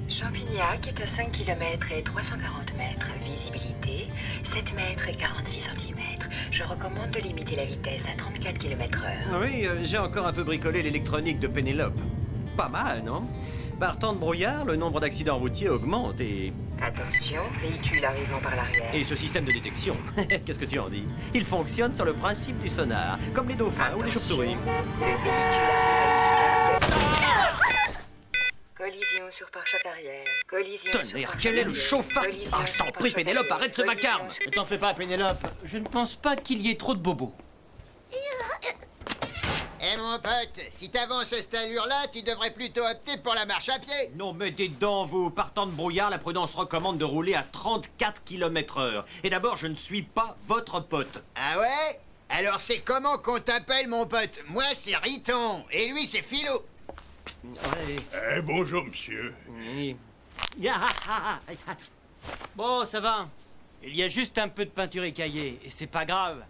Champignac est à 5 km et 340 mètres. Visibilité, 7 mètres et 46 cm. Je recommande de limiter la vitesse à 34 km/h. Oui, j'ai encore un peu bricolé l'électronique de Pénélope. Pas mal, non? Par temps de brouillard, le nombre d'accidents routiers augmente et... Attention, véhicule arrivant par l'arrière. Et ce système de détection, qu'est-ce que tu en dis? Il fonctionne sur le principe du sonar, comme les dauphins ou les chauves-souris. Le véhicule arrive à une vitesse de... Collision sur pare-choc arrière. Collision sur Tonnerre, pare-choc quel est le arrière. chauffard? Collision Ah, je sur t'en prie, pare-choc Pénélope, arrière. arrête ce Collision vacarme. sur- Ne t'en fais pas, Pénélope. Je ne pense pas qu'il y ait trop de bobos. Eh mon pote, si t'avances à cette allure-là, tu devrais plutôt opter pour la marche à pied. Non, mettez dedans, vous. Par temps de brouillard, la prudence recommande de rouler à 34 km/h. Et d'abord, je ne suis pas votre pote. Ah ouais? Alors c'est comment qu'on t'appelle, mon pote? Moi, c'est Riton, et lui, c'est Philo. Ouais. Eh, bonjour, monsieur. Oui. Bon, ça va. Il y a juste un peu de peinture écaillée, et c'est pas grave.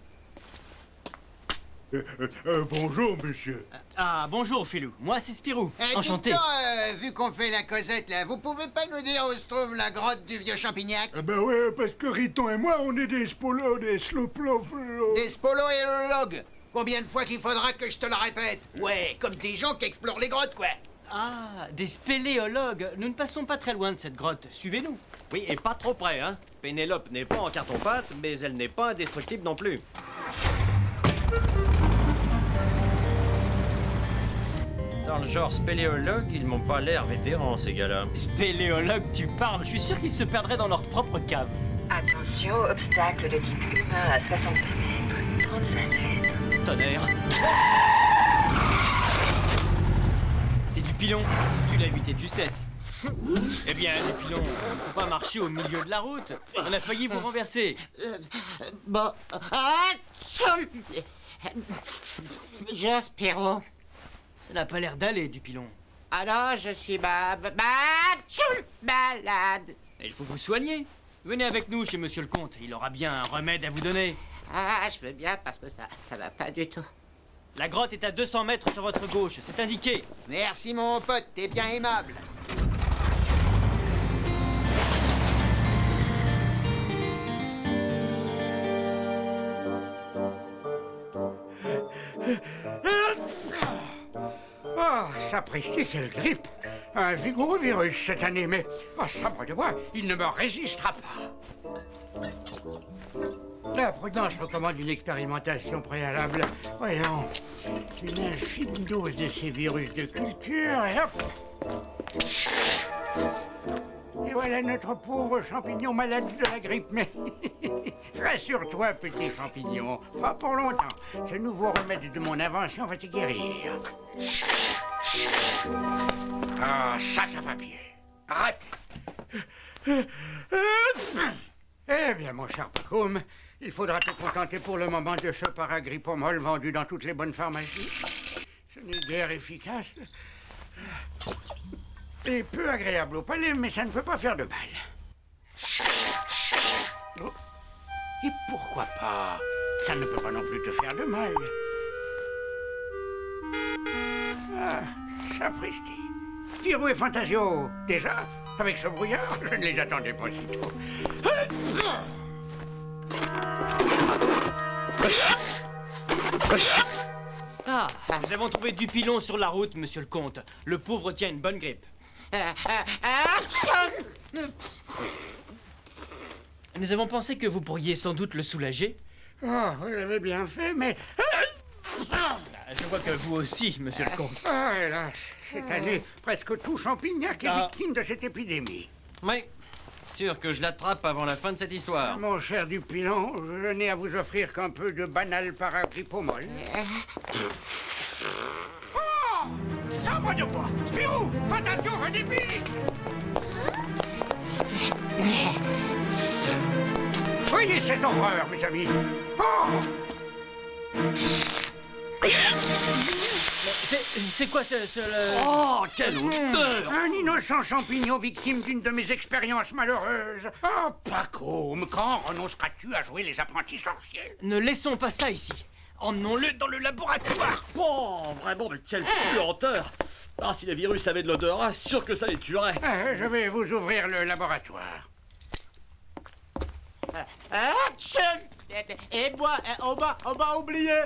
Bonjour, monsieur. Ah, bonjour, Philou. Moi, c'est Spirou. Eh, Enchanté. dites donc, vu qu'on fait la causette, là, vous pouvez pas nous dire où se trouve la grotte du vieux Champignac? Ah ben ouais, parce que Riton et moi, on est des spolos, des sloplophlos. Des spolo-élologues. Combien de fois qu'il faudra que je te le répète? Ouais, comme des gens qui explorent les grottes, quoi. Ah, des spéléologues. Nous ne passons pas très loin de cette grotte. Suivez-nous. Oui, et pas trop près, hein. Pénélope n'est pas en carton-pâte, mais elle n'est pas indestructible non plus. Dans le genre spéléologue, ils m'ont pas l'air vétérans, ces gars-là. Spéléologues, tu parles. Je suis sûr qu'ils se perdraient dans leur propre cave. Attention, obstacle de type humain à 65 mètres. 35 mètres. Tonnerre. C'est du pilon. Tu l'as évité de justesse. Eh bien, du pilon, on ne peut pas marcher au milieu de la route. On a failli vous renverser. Bon. Je, Spiro. Ça n'a pas l'air d'aller, du pilon. Alors, je suis malade. Et il faut vous soigner. Venez avec nous chez Monsieur le Comte. Il aura bien un remède à vous donner. Ah, je veux bien parce que ça va pas du tout. La grotte est à 200 mètres sur votre gauche. C'est indiqué. Merci, mon pote, t'es bien aimable. Oh, sapristi, quelle grippe! Un vigoureux virus cette année, mais... Oh, sabre de bois, il ne me résistera pas. La prudence recommande une expérimentation préalable. Voyons, une infime dose de ces virus de culture, et hop! Et voilà notre pauvre champignon malade de la grippe, mais... Rassure-toi, petit champignon, pas pour longtemps. Ce nouveau remède de mon invention va te guérir. Ah, sac à papier. Raté. Eh bien, mon cher Pacôme, il faudra te contenter pour le moment de ce paragripomol vendu dans toutes les bonnes pharmacies. Ce n'est guère efficace. Et peu agréable au palais, mais ça ne peut pas faire de mal. Oh. Et pourquoi pas? Ça ne peut pas non plus te faire de mal. Ah, sapristi. Spirou et Fantasio, déjà? Avec ce brouillard, je ne les attendais pas si tôt. Ah, nous avons trouvé du pilon sur la route, Monsieur le Comte. Le pauvre tient une bonne grippe. Nous avons pensé que vous pourriez sans doute le soulager. Oh, vous l'avez bien fait, mais... Ah, je vois que vous aussi, Monsieur le Comte. Ah, hélas, cette année, presque tout Champignac est Ah. victime de cette épidémie. Oui, sûr que je l'attrape avant la fin de cette histoire. Mon cher Dupilon, je n'ai à vous offrir qu'un peu de banal paragripomol. Oh! Sabre de bois! Spirou! Fantasio, venez vite! Voyez cette horreur, mes amis! Oh! C'est quoi Oh, quelle odeur! Un innocent champignon victime d'une de mes expériences malheureuses. Oh, Paco, quand renonceras-tu à jouer les apprentis sorciers? Ne laissons pas ça ici. Emmenons-le dans le laboratoire. Oh, vraiment, mais quelle puanteur! Ah, si les virus avaient de l'odorat, sûr que ça les tuerait. Je vais vous ouvrir le laboratoire. Et moi, on m'a oublié.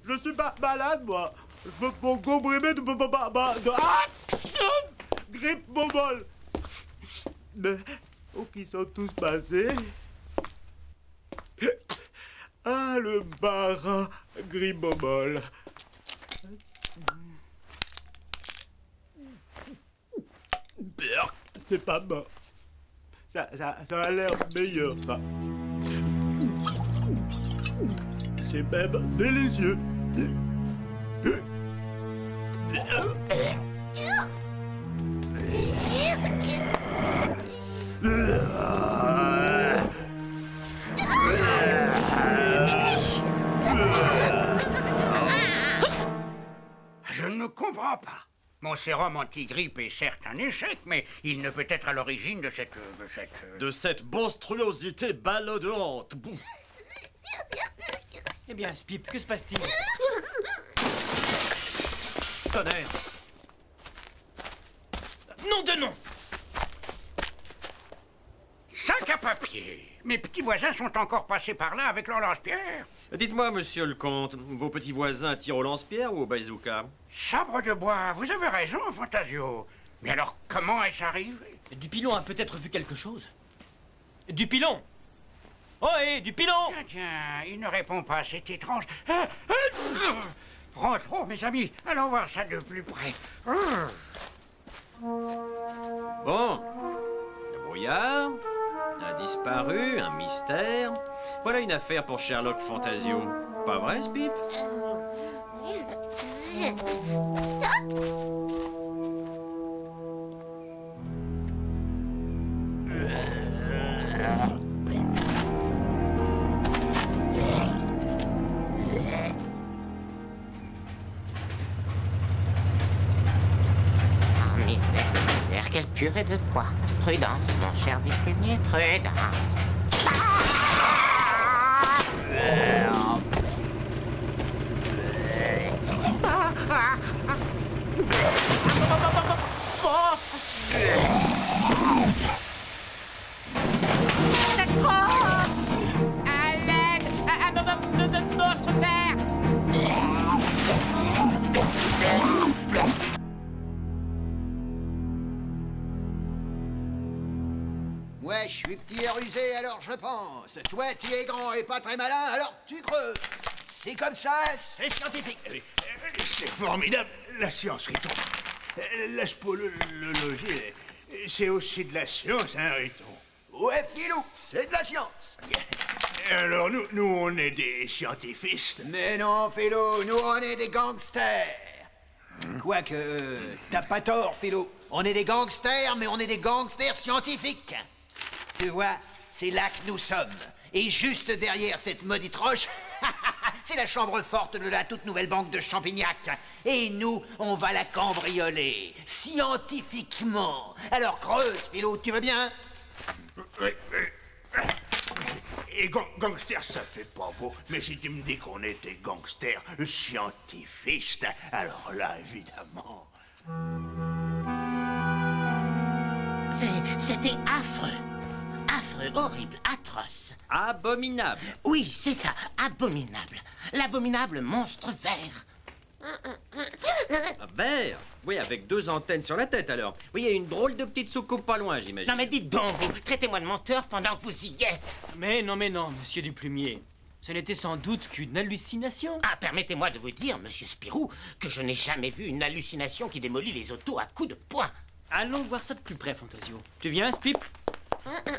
Je suis pas malade, moi. Je veux mon comprimé de grippe bobole. Mais où qu'ils sont tous passés? Ah, le marin grippe bobole. C'est pas bon. Ça a l'air meilleur, ça. C'est même délicieux. Je ne comprends pas. Mon sérum anti-grippe est certes un échec, mais il ne peut être à l'origine de cette... De cette monstruosité balodorante. Eh bien, Spip, que se passe-t-il? Tonnerre! Nom de nom! Sac à papier. Mes petits voisins sont encore passés par là avec leur lance-pierre. Dites-moi, monsieur le comte, vos petits voisins tirent au lance-pierre ou au bazooka? Sabre de bois, vous avez raison, Fantasio. Mais alors, comment est-ce arrivé? Dupilon a peut-être vu quelque chose. Dupilon! Oh, hé, Dupilon! Tiens, il ne répond pas, c'est étrange. Rentrons, mes amis, allons voir ça de plus près. Bon, le brouillard, un disparu, un mystère. Voilà une affaire pour Sherlock Fantasio. Pas vrai, Spip? Misère, quelle purée de poids. Prudence, mon cher Duplumier, prudence. À l'aide! Monstre vert! Ouais, je suis petit et rusé, alors je pense. Toi, tu es grand et pas très malin, alors tu creuses. C'est comme ça, c'est scientifique. C'est formidable, la science, Riton. La spolologie, c'est aussi de la science, hein, Riton? Ouais, Filou, c'est de la science. Alors, nous, on est des scientifistes. Mais non, Philo, nous, on est des gangsters. Quoique, t'as pas tort, Philo. On est des gangsters, mais on est des gangsters scientifiques. Tu vois, c'est là que nous sommes. Et juste derrière cette maudite roche, c'est la chambre forte de la toute nouvelle banque de Champignac. Et nous, on va la cambrioler, scientifiquement. Alors creuse, Philo, tu veux bien? Oui. Et gangster, ça fait pas beau. Mais si tu me dis qu'on était gangsters scientifistes, alors là, évidemment... C'était affreux. Affreux, horrible, atroce. Abominable. Oui, c'est ça, abominable. L'abominable monstre vert. Un verre? Oui, avec 2 antennes sur la tête, alors. Oui, il y a une drôle de petite soucoupe pas loin, j'imagine. Non mais dites donc, vous, traitez-moi de menteur pendant que vous y êtes. Mais non, monsieur Duplumier. Ce n'était sans doute qu'une hallucination. Ah, permettez-moi de vous dire, monsieur Spirou, que je n'ai jamais vu une hallucination qui démolit les autos à coups de poing. Allons voir ça de plus près, Fantasio. Tu viens, Spip?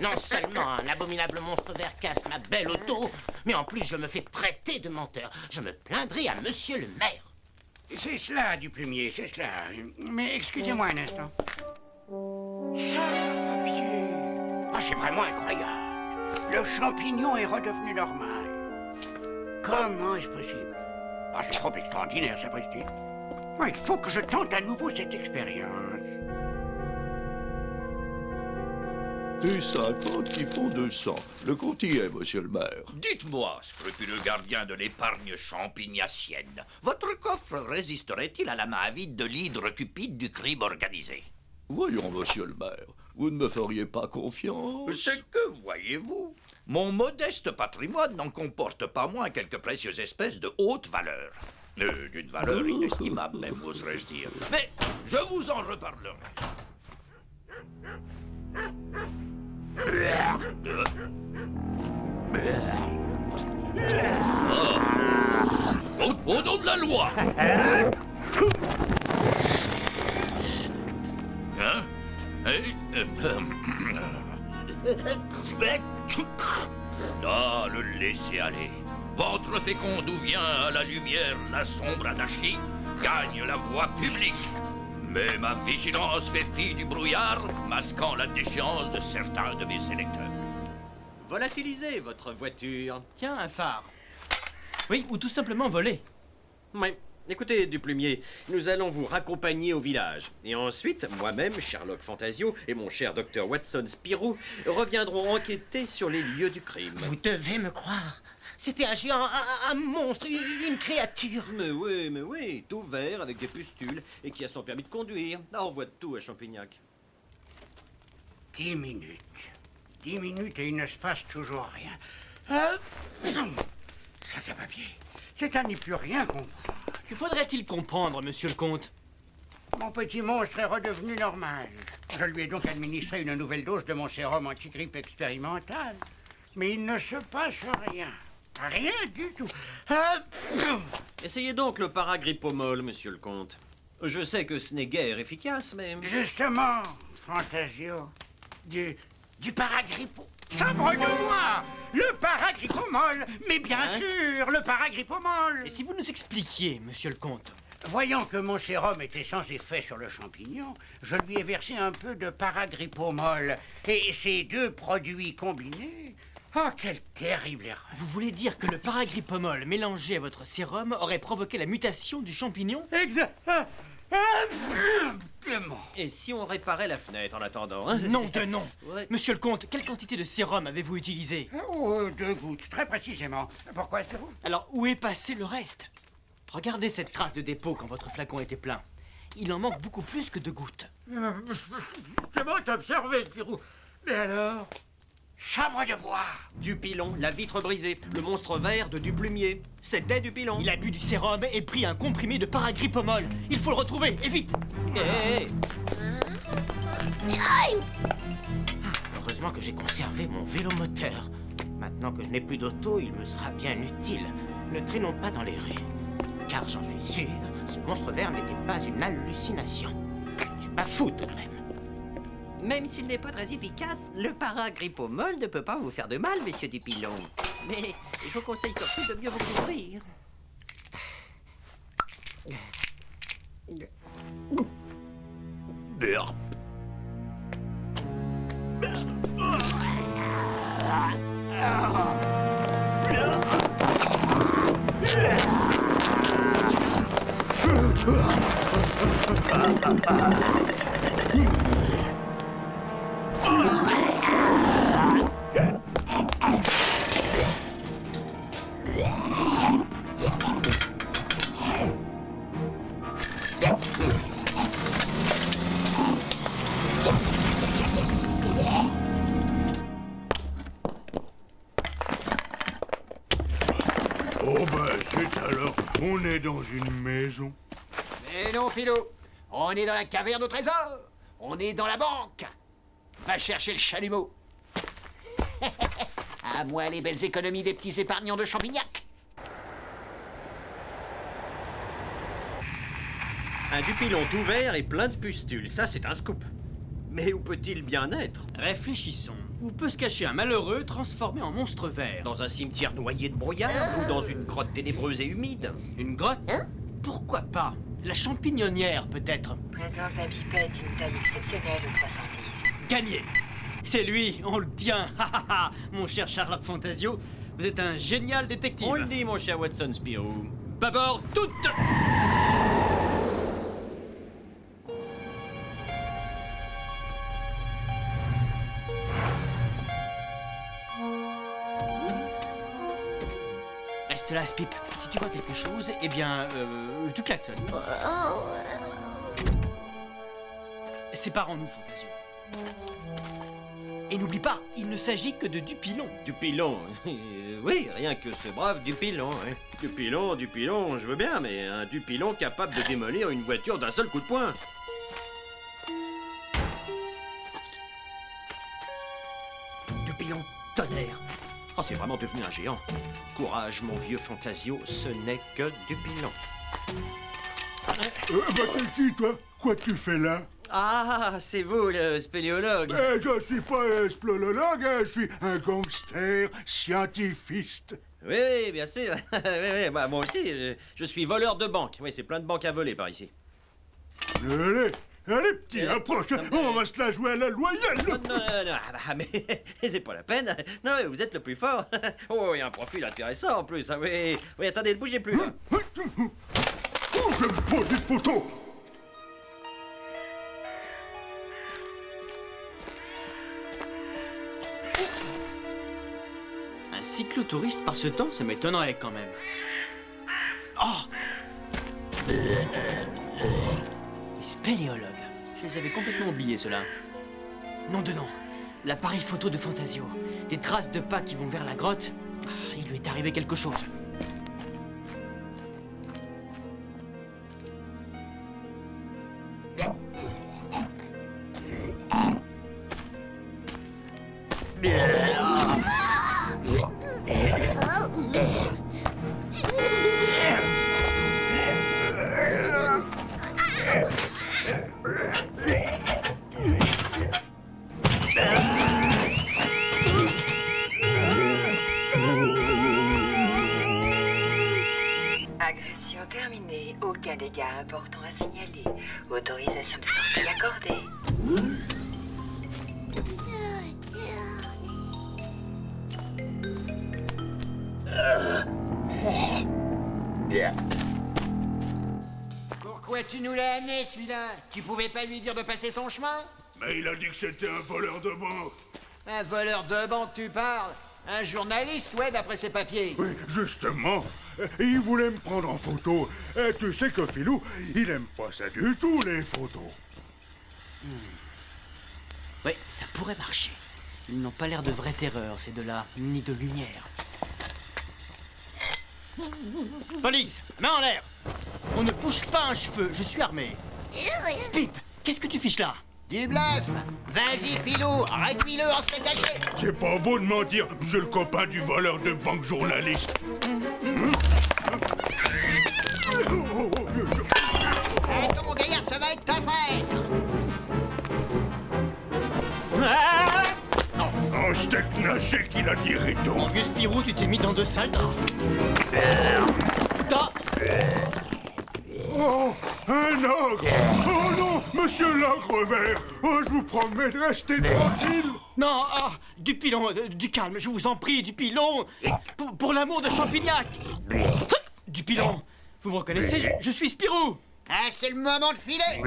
Non seulement un abominable monstre vert casse ma belle auto, mais en plus je me fais traiter de menteur. Je me plaindrai à monsieur le maire. C'est cela, Duplumier, c'est cela. Mais excusez-moi un instant. Sac à papier. Ah, c'est vraiment incroyable. Le champignon est redevenu normal. Comment est-ce possible? Ah, c'est trop extraordinaire, sapristi. Il faut que je tente à nouveau cette expérience. Et 50 qui font 200. Le compte y est, monsieur le maire. Dites-moi, scrupuleux gardien de l'épargne champignacienne, votre coffre résisterait-il à la main avide de l'hydre cupide du crime organisé? Voyons, monsieur le maire, vous ne me feriez pas confiance? C'est que, voyez-vous, mon modeste patrimoine n'en comporte pas moins quelques précieuses espèces de haute valeur. D'une valeur inestimable, même, oserais-je dire. Mais je vous en reparlerai. Au nom de la loi. Hein? Ah, le laisser aller. Ventre fécond d'où vient à la lumière la sombre anarchie gagne la voie publique. Mais ma vigilance fait fi du brouillard, masquant la déchéance de certains de mes électeurs. Volatilisez votre voiture. Tiens, un phare. Oui, ou tout simplement voler. Oui. Écoutez, Duplumier, nous allons vous raccompagner au village. Et ensuite, moi-même, Sherlock Fantasio et mon cher docteur Watson Spirou reviendront enquêter sur les lieux du crime. Vous devez me croire. C'était un géant, un monstre, une créature. Mais oui, tout vert avec des pustules et qui a son permis de conduire. Là, on voit tout à Champignac. 10 minutes. 10 minutes et il ne se passe toujours rien. Sac à papier. C'est à n'y plus rien comprendre. Que faudrait-il comprendre, monsieur le comte? Mon petit monstre est redevenu normal. Je lui ai donc administré une nouvelle dose de mon sérum anti-grippe expérimental. Mais il ne se passe rien. Rien du tout. Essayez donc le paragripomol, monsieur le comte. Je sais que ce n'est guère efficace, mais... Justement, Fantasio, du paragrippo. Sabre de moi! Le paragripomol! Mais bien sûr, le paragripomol! Et si vous nous expliquiez, monsieur le comte? Voyant que mon sérum était sans effet sur le champignon, je lui ai versé un peu de paragripomol. Et ces deux produits combinés... Oh, quelle terrible erreur! Vous voulez dire que le paragripomol mélangé à votre sérum aurait provoqué la mutation du champignon? Exactement! Et si on réparait la fenêtre en attendant, hein? Non de non! Ouais. Monsieur le comte, quelle quantité de sérum avez-vous utilisé? Oh, 2 gouttes, très précisément. Pourquoi est-ce que vous... Alors, où est passé le reste? Regardez cette trace de dépôt quand votre flacon était plein. Il en manque beaucoup plus que 2 gouttes. C'est bon, t'as observé, Spirou. Mais alors... Sabre de bois! Dupilon, la vitre brisée, le monstre vert de Duplumier. C'était Dupilon. Il a bu du sérum et pris un comprimé de paragripomol. Il faut le retrouver, et vite! Heureusement que j'ai conservé mon vélomoteur. Maintenant que je n'ai plus d'auto, il me sera bien utile. Ne traînons pas dans les rues. Car j'en suis sûr, ce monstre vert n'était pas une hallucination. Tu bafoues tout de même. Même s'il n'est pas très efficace, le paragripomol ne peut pas vous faire de mal, monsieur Dupilon. Mais je vous conseille surtout de mieux vous couvrir. Burp. Oh ben, c'est alors qu'on est dans une maison. Mais non, Philo. On est dans la caverne au trésor. On est dans la banque. Va chercher le chalumeau. À moi les belles économies des petits épargnants de Champignac. Un Dupilon tout vert et plein de pustules, ça c'est un scoop. Mais où peut-il bien être? Réfléchissons. Où peut se cacher un malheureux transformé en monstre vert? Dans un cimetière noyé de brouillard ou dans une grotte ténébreuse et humide? Une grotte? Pourquoi pas? La champignonnière, peut-être. Présence d'un bipède d'une taille exceptionnelle au 310. Gagné! C'est lui, on le tient! Mon cher Sherlock Fantasio, vous êtes un génial détective. On le dit, mon cher Watson Spirou. Bâbord, toute... reste là, Spip. Si tu vois quelque chose, eh bien, tu klaxonnes. Séparons-nous, Fantasio. Et n'oublie pas, il ne s'agit que de Dupilon. Dupilon, oui, rien que ce brave Dupilon. Hein. Dupilon, je veux bien, mais un Dupilon capable de démolir une voiture d'un seul coup de poing. Dupilon tonnerre. Oh, c'est vraiment devenu un géant. Courage, mon vieux Fantasio, ce n'est que Dupilon. T'es qui, toi? Quoi tu fais là? Ah, c'est vous, le spéléologue. Je suis pas un spéléologue, je suis un gangster scientifiste. Oui, bien sûr. Oui, bah, moi aussi, je suis voleur de banque. Oui, c'est plein de banques à voler par ici. Allez, petit, approche, on va se la jouer à la loyale. Non, mais c'est pas la peine. Non, mais vous êtes le plus fort. Oh, il y a un profil intéressant en plus. Ah, oui, attendez, ne bougez plus. Oh, j'aime pas les photos. Un cyclotouriste par ce temps, ça m'étonnerait quand même. Oh! Les spéléologues. Je les avais complètement oubliés, ceux-là. Nom de nom. L'appareil photo de Fantasio. Des traces de pas qui vont vers la grotte. Ah, il lui est arrivé quelque chose. Agression terminée. Aucun dégât important à signaler. Autorisation de sortie accordée. Pourquoi tu nous l'as amené, celui-là? Tu pouvais pas lui dire de passer son chemin? Mais il a dit que c'était un voleur de banque. Un voleur de banque, tu parles? Un journaliste, ouais, d'après ses papiers. Oui, justement. Il voulait me prendre en photo. Et tu sais que Philou, il aime pas ça du tout, les photos. Oui, ça pourrait marcher. Ils n'ont pas l'air de vraie terreur, ces deux-là, ni de lumière. Police, main en l'air! On ne bouge pas un cheveu, je suis armé. Spip, qu'est-ce que tu fiches là? Du bluff! Vas-y, Philou, réduis-le en steak haché! C'est pas beau de mentir, monsieur le copain du voleur de banque journaliste. Attends, mon gaillard, ça va être ta fête! Un steak naché qu'il a dit Rito. Mon vieux Spirou, tu t'es mis dans de sales draps. Putain! Oh, un ogre! Oh non, monsieur l'ogre vert! Oh, je vous promets de rester tranquille! Non, ah, Dupilon, du calme, je vous en prie, Dupilon! Pour l'amour de Champignac! Dupilon, vous me reconnaissez, je suis Spirou! Ah, c'est le moment de filer!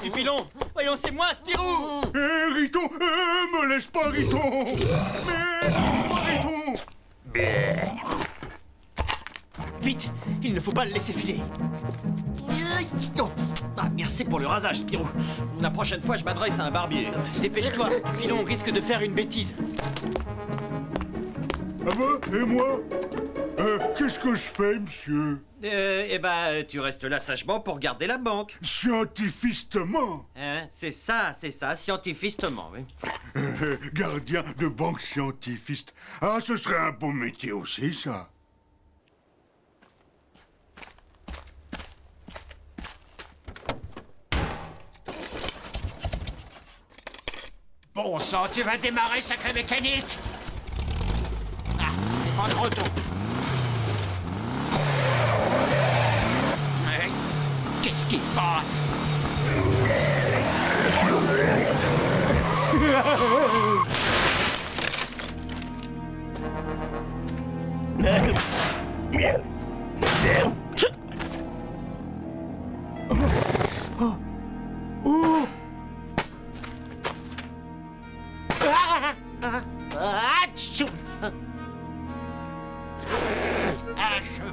Dupilon, voyons, c'est moi, Spirou! Riton, me laisse pas, Riton! Mais, Riton! Vite, il ne faut pas le laisser filer. Oh. Ah, merci pour le rasage, Spirou. La prochaine fois, je m'adresse à un barbier. Dépêche-toi, Dupilon risque de faire une bêtise. Ah bah, et moi? Qu'est-ce que je fais, monsieur? Eh ben, tu restes là sagement pour garder la banque. Scientifistement. Hein, c'est ça, scientifistement, oui. Gardien de banque scientifiste. Ah, ce serait un beau métier aussi, ça. Bon sang, tu vas démarrer, sacré mécanique! Ah, c'est pas trop tôt. Hey, qu'est-ce qui se passe?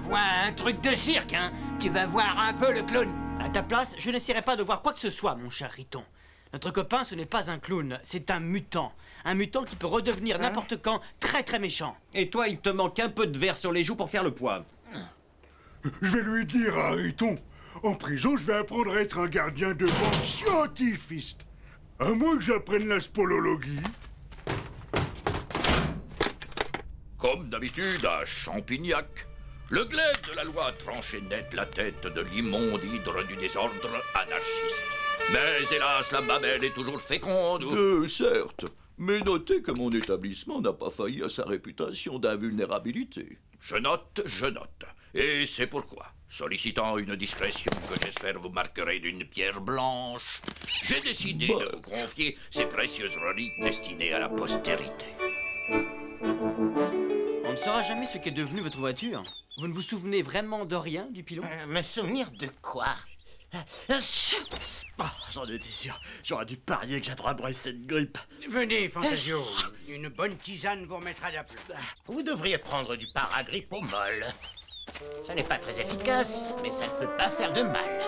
vois un truc de cirque, hein. Tu vas voir un peu le clown. À ta place, je n'essaierai pas de voir quoi que ce soit, mon cher Riton. Notre copain, ce n'est pas un clown, c'est un mutant. Un mutant qui peut redevenir n'importe quand très très méchant. Et toi, il te manque un peu de verre sur les joues pour faire le poids. Je vais lui dire à Riton. En prison, je vais apprendre à être un gardien de banque scientifique. À moins que j'apprenne la spolologie. Comme d'habitude à Champignac, le glaive de la loi tranchait net la tête de l'immonde hydre du désordre anarchiste. Mais hélas, la mamelle est toujours féconde. Certes, mais notez que mon établissement n'a pas failli à sa réputation d'invulnérabilité. Je note. Et c'est pourquoi, sollicitant une discrétion que j'espère vous marquerez d'une pierre blanche, j'ai décidé de vous confier ces précieuses reliques destinées à la postérité. On ne saura jamais ce qu'est devenu votre voiture. Vous ne vous souvenez vraiment de rien du pilote? Me souvenir de quoi? Oh, j'en étais sûr. J'aurais dû parier que j'attraperais cette grippe. Venez, Fantasio. Une bonne tisane vous remettra d'aplomb. Vous devriez prendre du paragrippe au molle. Ça n'est pas très efficace, mais ça ne peut pas faire de mal.